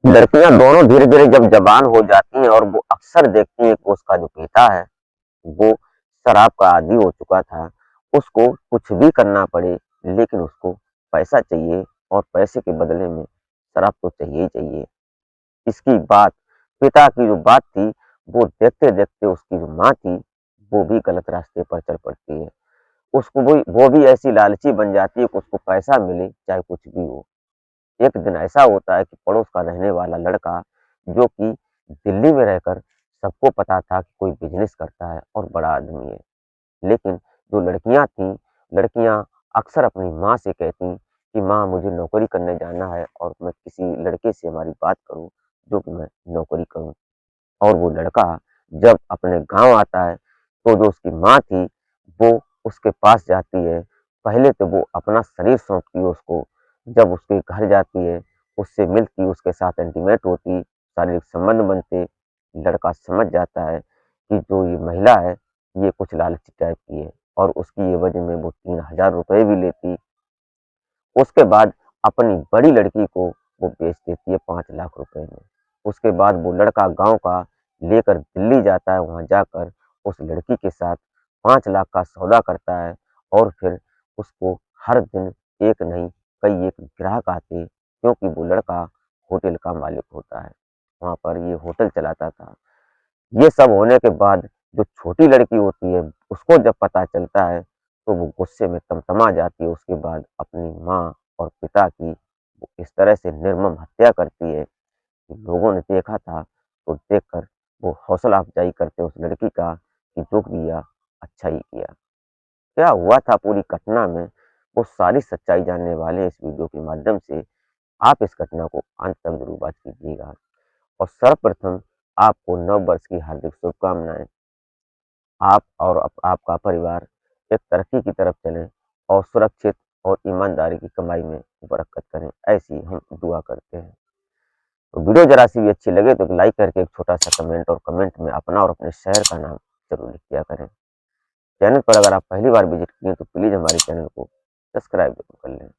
लड़कियां दोनों धीरे धीरे जब जवान हो जाती हैं और वो अक्सर देखती हैं कि उसका जो बेटा है वो शराब का आदी हो चुका था। उसको कुछ भी करना पड़े लेकिन उसको पैसा चाहिए और पैसे के बदले में शराब तो चाहिए ही चाहिए। इसकी बात पिता की जो बात थी वो देखते देखते उसकी जो माँ थी वो भी गलत रास्ते पर चल पड़ती है। उसको वो भी ऐसी लालची बन जाती है कि उसको पैसा मिले चाहे कुछ भी हो। एक दिन ऐसा होता है कि पड़ोस का रहने वाला लड़का जो कि दिल्ली में रहकर सबको पता था कि कोई बिजनेस करता है और बड़ा आदमी है। लेकिन जो लड़कियां थीं, लड़कियां अक्सर अपनी माँ से कहती कि माँ मुझे नौकरी करने जाना है और मैं किसी लड़के से हमारी बात करूँ जो कि मैं नौकरी करूँ। और वो लड़का जब अपने गाँव आता है तो जो उसकी माँ थी वो उसके पास जाती है। पहले तो वो अपना शरीर सौंपती है उसको, जब उसके घर जाती है, उससे मिलती, उसके साथ इंटीमेट होती, शारीरिक संबंध बनते, लड़का समझ जाता है कि जो ये महिला है ये कुछ लालची टाइप की है और उसकी एवज में वो 3000 रुपए भी लेती। उसके बाद अपनी बड़ी लड़की को वो बेच देती है 5 लाख रुपए में। उसके बाद वो लड़का गाँव का लेकर दिल्ली जाता है, वहाँ जाकर उस लड़की के साथ 5 लाख का सौदा करता है और फिर उसको हर दिन एक नहीं कई एक ग्राहक आते क्योंकि वो लड़का होटल का मालिक होता है। वहाँ पर ये होटल चलाता था। ये सब होने के बाद जो छोटी लड़की होती है उसको जब पता चलता है तो वो गुस्से में तमतमा जाती है। उसके बाद अपनी माँ और पिता की वो इस तरह से निर्मम हत्या करती है कि लोगों ने देखा था तो देखकर वो हौसला अफजाई करते उस लड़की का कि जो किया अच्छा ही किया। क्या हुआ था पूरी घटना में वो सारी सच्चाई जानने वाले इस वीडियो के माध्यम से आप इस घटना को अंत तक जरूर बात कीजिएगा। और सर्वप्रथम आपको नव वर्ष की हार्दिक शुभकामनाएं। आप और आपका परिवार एक तरक्की की तरफ चलें और सुरक्षित और ईमानदारी की कमाई में बरकत करें, ऐसी हम दुआ करते हैं। तो वीडियो जरा सी भी अच्छी लगे तो लाइक करके एक छोटा सा कमेंट और कमेंट में अपना और अपने शहर का नाम जरूर लिख दिया करें। चैनल पर अगर आप पहली बार विजिट किए तो प्लीज़ हमारे चैनल को सब्सक्राइब जरूर कर लें।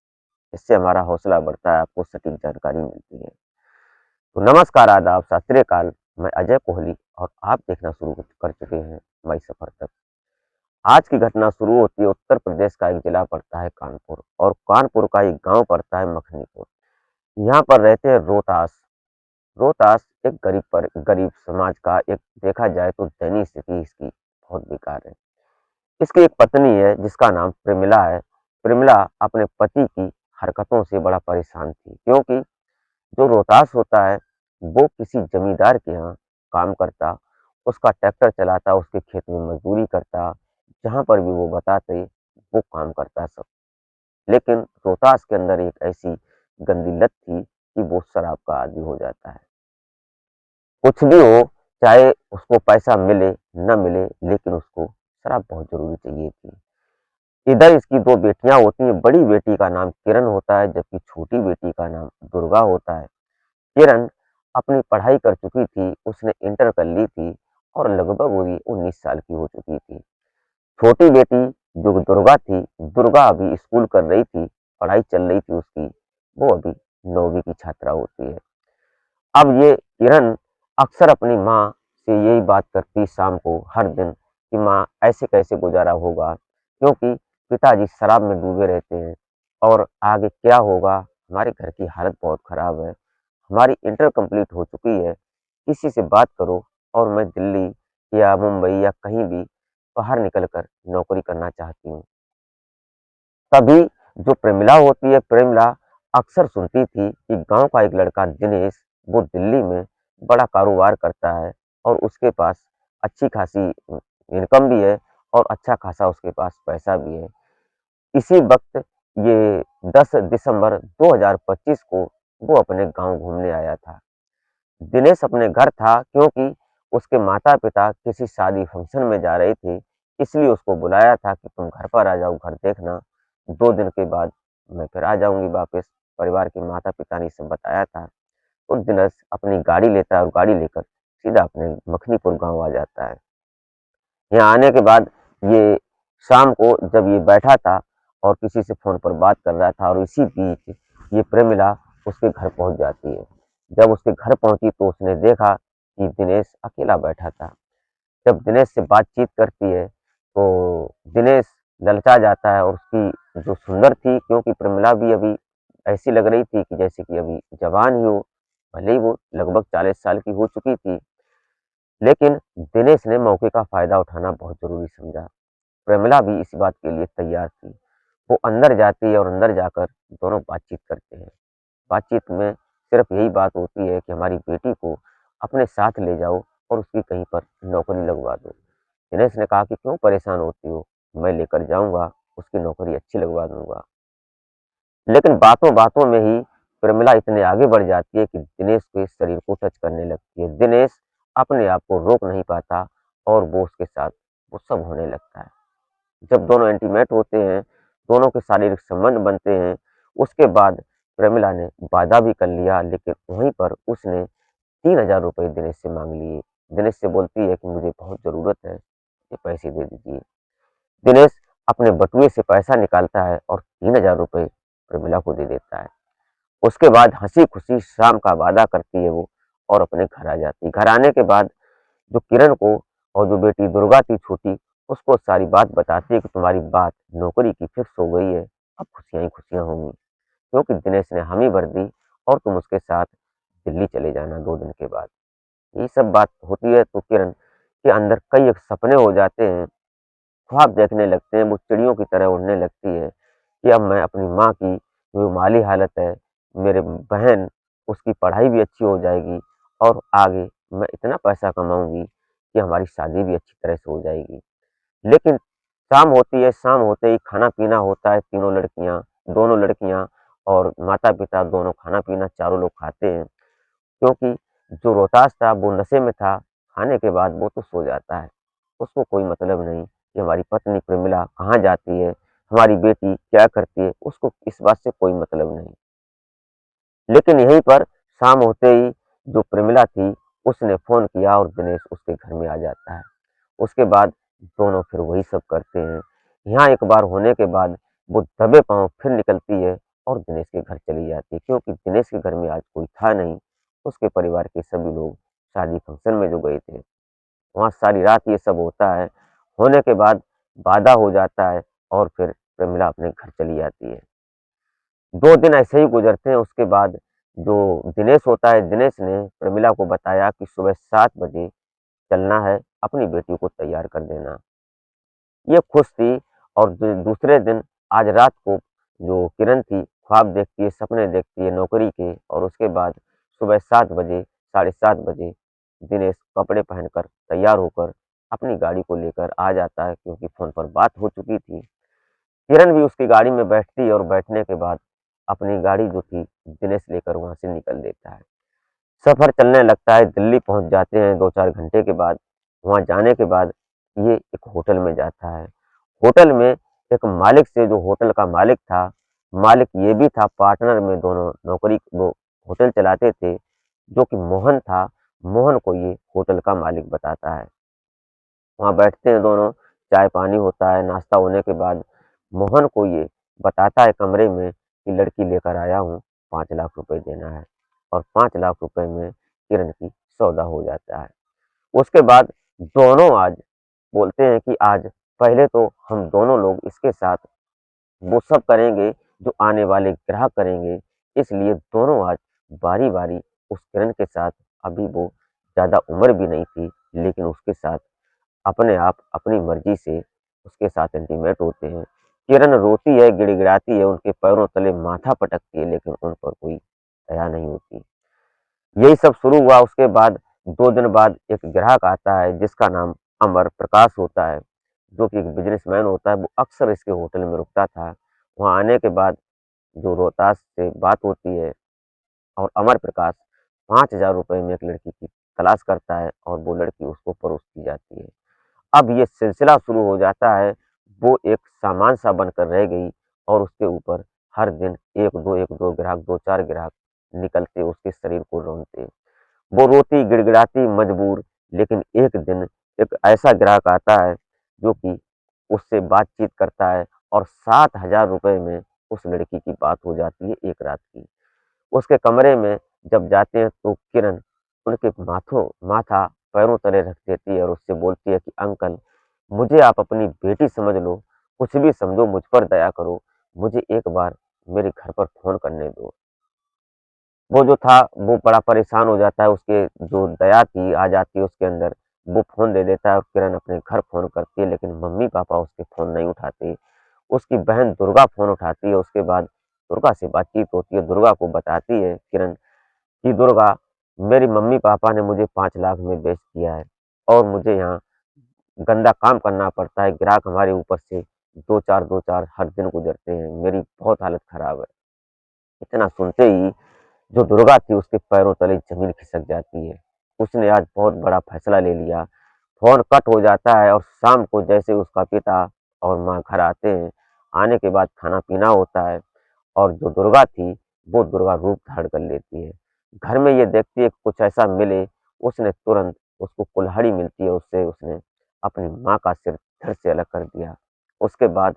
इससे हमारा हौसला बढ़ता है, आपको सटीक जानकारी मिलती है। तो नमस्कार, आदाब, सत श्री अकाल। मैं अजय कोहली और आप देखना शुरू कर चुके हैं मई सफर तक। आज की घटना शुरू होती है उत्तर प्रदेश का एक जिला पड़ता है कानपुर और कानपुर का एक गांव पड़ता है मखनीपुर। यहाँ पर रहते हैं रोहतास। रोहतास एक गरीब समाज का एक देखा जाए तो दयनीय स्थिति इसकी बहुत बेकार है। इसकी एक पत्नी है जिसका नाम प्रेमिला है। प्रेमिला अपने पति की हरकतों से बड़ा परेशान थी क्योंकि जो रोहतास होता है वो किसी जमींदार के यहाँ काम करता, उसका ट्रैक्टर चलाता, उसके खेत में मजदूरी करता, जहाँ पर भी वो बताते वो काम करता सब। लेकिन रोहतास के अंदर एक ऐसी गंदी लत थी कि वो शराब का आदी हो जाता है। कुछ भी हो, चाहे उसको पैसा मिले न मिले, लेकिन उसको शराब बहुत जरूरी चाहिए थी। इधर इसकी 2 बेटियां होती हैं। बड़ी बेटी का नाम किरण होता है जबकि छोटी बेटी का नाम दुर्गा होता है। किरण अपनी पढ़ाई कर चुकी थी, उसने इंटर कर ली थी और लगभग वही 19 साल की हो चुकी थी। छोटी बेटी जो दुर्गा थी, दुर्गा अभी स्कूल कर रही थी, पढ़ाई चल रही थी उसकी, वो अभी 9वीं की छात्रा होती है। अब ये किरण अक्सर अपनी माँ से यही बात करती शाम को हर दिन कि माँ ऐसे कैसे गुजारा होगा क्योंकि पिताजी शराब में डूबे रहते हैं और आगे क्या होगा, हमारे घर की हालत बहुत खराब है, हमारी इंटर कंप्लीट हो चुकी है, किसी से बात करो और मैं दिल्ली या मुंबई या कहीं भी बाहर निकल कर नौकरी करना चाहती हूँ। तभी जो प्रेमिला होती है, प्रेमिला अक्सर सुनती थी कि गांव का एक लड़का दिनेश वो दिल्ली में बड़ा कारोबार करता है और उसके पास अच्छी खासी इनकम भी है और अच्छा खासा उसके पास पैसा भी है। इसी वक्त ये 10 दिसंबर 2025 को वो अपने गांव घूमने आया था। दिनेश अपने घर था क्योंकि उसके माता-पिता किसी शादी फंक्शन में जा रहे थे, इसलिए उसको बुलाया था कि तुम घर पर आ जाओ, घर देखना, 2 दिन के बाद मैं फिर आ जाऊँगी वापस। परिवार के माता-पिता ने ये सब बताया था। तो दिनेश अपनी गाड़ी लेता है और गाड़ी लेकर सीधा अपने मखनीपुर गाँव आ जाता है। यहाँ आने के बाद ये शाम को जब ये बैठा था और किसी से फ़ोन पर बात कर रहा था और इसी बीच ये प्रेमिला उसके घर पहुँच जाती है। जब उसके घर पहुंची तो उसने देखा कि दिनेश अकेला बैठा था। जब दिनेश से बातचीत करती है तो दिनेश ललचा जाता है और उसकी जो सुंदर थी, क्योंकि प्रमिला भी अभी ऐसी लग रही थी कि जैसे कि अभी जवान ही हो, भले ही वो लगभग 40 साल की हो चुकी थी, लेकिन दिनेश ने मौके का फ़ायदा उठाना बहुत ज़रूरी समझा। प्रमिला भी इस बात के लिए तैयार थी। वो अंदर जाती है और अंदर जाकर दोनों बातचीत करते हैं। बातचीत में सिर्फ यही बात होती है कि हमारी बेटी को अपने साथ ले जाओ और उसकी कहीं पर नौकरी लगवा दो। दिनेश ने कहा कि क्यों परेशान होती हो? मैं लेकर जाऊँगा, उसकी नौकरी अच्छी लगवा दूँगा। लेकिन बातों-बातों में ही प्रमिला इतने आगे बढ़ जाती है कि दिनेश के शरीर को टच करने लगती है। दिनेश अपने आप को रोक नहीं पाता और वो उसके साथ वो सब होने लगता है। जब दोनों इंटीमेट होते हैं, दोनों के शारीरिक संबंध बनते हैं, उसके बाद प्रमिला ने वादा भी कर लिया, लेकिन वहीं पर उसने 3000 रुपए दिनेश से माँग लिए। दिनेश से बोलती है कि मुझे बहुत ज़रूरत है, ये पैसे दे दीजिए। दिनेश अपने बटुए से पैसा निकालता है और 3000 रुपए प्रमिला को दे देता है। उसके बाद हँसी-खुशी शाम का वादा करती है वो और अपने घर आ जाती है। घर आने के बाद जो किरण को और जो बेटी दुर्गा थी छोटी, उसको सारी बात बताती है कि तुम्हारी बात नौकरी की फिक्स हो गई है, अब खुशियाँ ही खुशियाँ होंगी। क्योंकि दिनेश ने हामी भर दी और तुम उसके साथ दिल्ली चले जाना 2 दिन के बाद। ये सब बात होती है तो किरण के अंदर कई एक सपने हो जाते हैं, ख्वाब देखने लगते हैं, वो चिड़ियों की तरह उड़ने लगती है कि अब मैं अपनी माँ की जो माली हालत है, मेरे बहन उसकी पढ़ाई भी अच्छी हो जाएगी और आगे मैं इतना पैसा कमाऊँगी कि हमारी शादी भी अच्छी तरह से हो जाएगी। लेकिन शाम होती है, शाम होते ही खाना-पीना होता है, तीनों लड़कियाँ, दोनों लड़कियाँ और माता-पिता दोनों खाना-पीना चारों लोग खाते हैं, क्योंकि जो रोहतास था वो नशे में था, खाने के बाद वो तो सो जाता है। उसको कोई मतलब नहीं कि हमारी पत्नी प्रमिला कहाँ जाती है, हमारी बेटी क्या करती है, उसको इस बात से कोई मतलब नहीं। लेकिन यहीं पर शाम होते ही जो प्रमिला थी, उसने फ़ोन किया और दिनेश उसके घर में आ जाता है। उसके बाद दोनों फिर वही सब करते हैं। यहाँ एक बार होने के बाद वो दबे पाँव फिर निकलती है और दिनेश के घर चली जाती है, क्योंकि दिनेश के घर में आज कोई था नहीं। उसके परिवार के सभी लोग शादी फंक्शन में जो गए थे, वहाँ सारी रात ये सब होता है। होने के बाद वादा हो जाता है और फिर प्रमिला अपने घर चली जाती है। 2 दिन ऐसे ही गुज़रते हैं, उसके बाद जो दिनेश होता है, दिनेश ने प्रमिला को बताया कि सुबह 7 बजे चलना है, अपनी बेटी को तैयार कर देना। ये खुश थी और दूसरे दिन आज रात को जो किरण थी, ख्वाब देखती है, सपने देखती है नौकरी के और उसके बाद सुबह 7 बजे, साढ़े 7 बजे दिनेश कपड़े पहनकर तैयार होकर अपनी गाड़ी को लेकर आ जाता है, क्योंकि फ़ोन पर बात हो चुकी थी। किरण भी उसकी गाड़ी में बैठती है और बैठने के बाद अपनी गाड़ी जो थी दिनेश लेकर वहाँ से निकल देता है। सफ़र चलने लगता है, दिल्ली पहुँच जाते हैं 2-4 घंटे के बाद। वहाँ जाने के बाद ये एक होटल में जाता है। होटल में एक मालिक से, जो होटल का मालिक था, मालिक ये भी था, पार्टनर में दोनों नौकरी वो होटल चलाते थे, जो कि मोहन था। मोहन को ये होटल का मालिक बताता है। वहाँ बैठते हैं दोनों, चाय-पानी होता है, नाश्ता होने के बाद मोहन को ये बताता है कमरे में कि लड़की लेकर आया हूँ, 5 लाख रुपए देना है और 5 लाख रुपए में किरण की सौदा हो जाता है। उसके बाद दोनों आज बोलते हैं कि आज पहले तो हम दोनों लोग इसके साथ वो सब करेंगे जो आने वाले ग्राहक करेंगे, इसलिए दोनों आज बारी-बारी उस किरण के साथ, अभी वो ज़्यादा उम्र भी नहीं थी, लेकिन उसके साथ अपने आप अपनी मर्ज़ी से उसके साथ इंटीमेट होते हैं। किरण रोती है, गिड़गिड़ाती है, उनके पैरों तले माथा पटकती है, लेकिन उन पर कोई दया नहीं होती। यही सब शुरू हुआ, उसके बाद 2 दिन बाद एक ग्राहक आता है जिसका नाम अमर प्रकाश होता है, जो कि एक बिज़नेसमैन होता है, वो अक्सर इसके होटल में रुकता था। वहाँ आने के बाद जो रोहतास से बात होती है और अमर प्रकाश 5000 रुपए में एक लड़की की तलाश करता है और वो लड़की उसको परोस दी जाती है। अब ये सिलसिला शुरू हो जाता है, वो एक सामान सा बनकर रह गई और उसके ऊपर हर दिन 1-2 ग्राहक, 2-4 ग्राहक निकलते, उसके शरीर को रौंदते। वो रोती, गिड़गिड़ाती, मजबूर, लेकिन एक दिन एक ऐसा ग्राहक आता है, जो कि उससे बातचीत करता है और 7000 रुपए में उस लड़की की बात हो जाती है एक रात की। उसके कमरे में जब जाते हैं तो किरण उनके माथा पैरों तले रख देती है और उससे बोलती है कि अंकल, मुझे आप अपनी बेटी समझ लो, कुछ भी समझो, मुझ पर दया करो, मुझे एक बार मेरे घर पर फ़ोन करने दो। वो जो था वो बड़ा परेशान हो जाता है, उसके जो दया थी आ जाती है उसके अंदर, वो फ़ोन दे देता है और किरण अपने घर फ़ोन करती है, लेकिन मम्मी-पापा उसके फ़ोन नहीं उठाते। उसकी बहन दुर्गा फ़ोन उठाती है, उसके बाद दुर्गा से बातचीत होती है, दुर्गा को बताती है किरण कि दुर्गा, मेरी मम्मी-पापा ने मुझे 5 लाख में बेच दिया है और मुझे यहाँ गंदा काम करना पड़ता है, ग्राहक हमारे ऊपर से 2-4 हर दिन गुज़रते हैं, मेरी बहुत हालत ख़राब है। इतना सुनते ही जो दुर्गा थी उसके पैरों तले ज़मीन खिसक जाती है। उसने आज बहुत बड़ा फैसला ले लिया। फ़ोन कट हो जाता है और शाम को जैसे उसका पिता और माँ घर आते हैं, आने के बाद खाना-पीना होता है और जो दुर्गा थी, वो दुर्गा रूप धारण कर लेती है। घर में ये देखती है कि कुछ ऐसा मिले, उसने तुरंत उसको कुल्हाड़ी मिलती है, उससे उसने अपनी माँ का सिर धड़ से अलग कर दिया। उसके बाद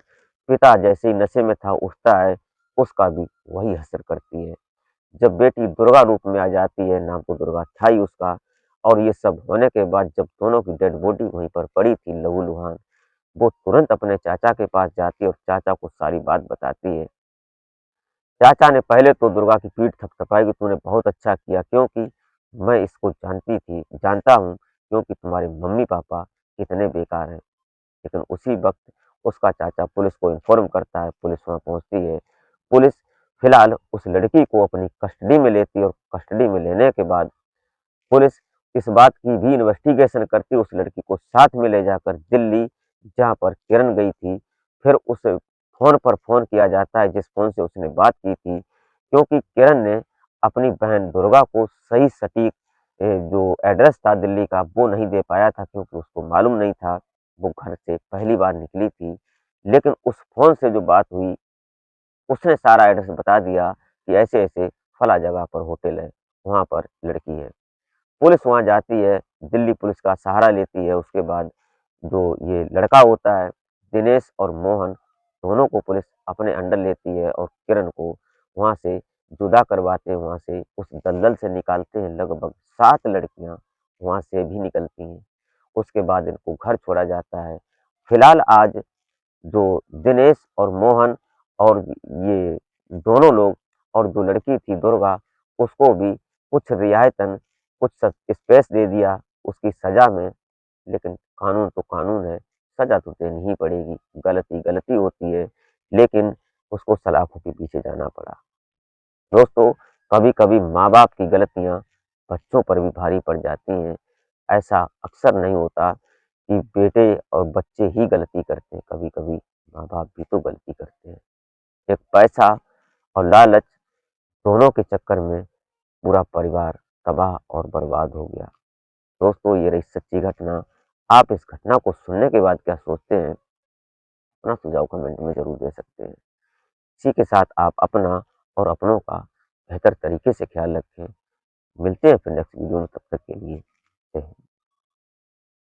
पिता जैसे ही नशे में था, उठता है, उसका भी वही असर करती है। जब बेटी दुर्गा रूप में आ जाती है, नाम तो दुर्गा था ही उसका, और ये सब होने के बाद जब दोनों की डेड बॉडी वहीं पर पड़ी थी लहूलुहान, वो तुरंत अपने चाचा के पास जाती है और चाचा को सारी बात बताती है। चाचा ने पहले तो दुर्गा की पीठ थपथपाई कि तूने बहुत अच्छा किया, क्योंकि मैं इसको जानता हूँ, क्योंकि तुम्हारे मम्मी-पापा कितने बेकार हैं। लेकिन उसी वक़्त उसका चाचा पुलिस को इन्फॉर्म करता है, पुलिस वहाँ पहुँचती है। पुलिस फिलहाल उस लड़की को अपनी कस्टडी में लेती है और कस्टडी में लेने के बाद पुलिस इस बात की भी इन्वेस्टिगेशन करती है, उस लड़की को साथ में ले जाकर दिल्ली, जहाँ पर किरण गई थी, फिर उस फ़ोन पर फ़ोन किया जाता है जिस फ़ोन से उसने बात की थी, क्योंकि किरण ने अपनी बहन दुर्गा को सही सटीक जो एड्रेस था दिल्ली का वो नहीं दे पाया था, क्योंकि उसको मालूम नहीं था, वो घर से पहली बार निकली थी। लेकिन उस फ़ोन से जो बात हुई, उसने सारा एड्रेस बता दिया कि ऐसे-ऐसे फला जगह पर होटल है, वहाँ पर लड़की है। पुलिस वहाँ जाती है, दिल्ली पुलिस का सहारा लेती है, उसके बाद जो ये लड़का होता है, दिनेश और मोहन, दोनों को पुलिस अपने अंडर लेती है और किरण को वहाँ से जुदा करवाते हैं, वहाँ से उस दलदल से निकालते हैं, लगभग 7 लड़कियाँ वहाँ से भी निकलती हैं। उसके बाद इनको घर छोड़ा जाता है। फिलहाल आज जो दिनेश और मोहन और ये दोनों लोग और जो लड़की थी दुर्गा, उसको भी कुछ रियायतन, कुछ स्पेस दे दिया उसकी सज़ा में, लेकिन कानून तो कानून है, सज़ा तो देनी ही पड़ेगी, गलती गलती होती है, लेकिन उसको सलाखों के पीछे जाना पड़ा। दोस्तों, कभी-कभी माँ-बाप की गलतियाँ बच्चों पर भी भारी पड़ जाती हैं। ऐसा अक्सर नहीं होता कि बेटे और बच्चे ही गलती करते हैं, कभी-कभी माँ-बाप भी तो गलती करते हैं। एक पैसा और लालच दोनों के चक्कर में पूरा परिवार तबाह और बर्बाद हो गया। दोस्तों, ये रही सच्ची घटना। आप इस घटना को सुनने के बाद क्या सोचते हैं? अपना सुझाव कमेंट में ज़रूर दे सकते हैं। इसी के साथ आप अपना और अपनों का बेहतर तरीके से ख्याल रखें। मिलते हैं फिर नेक्स्ट वीडियो में, तब तक के लिए जय हिंद।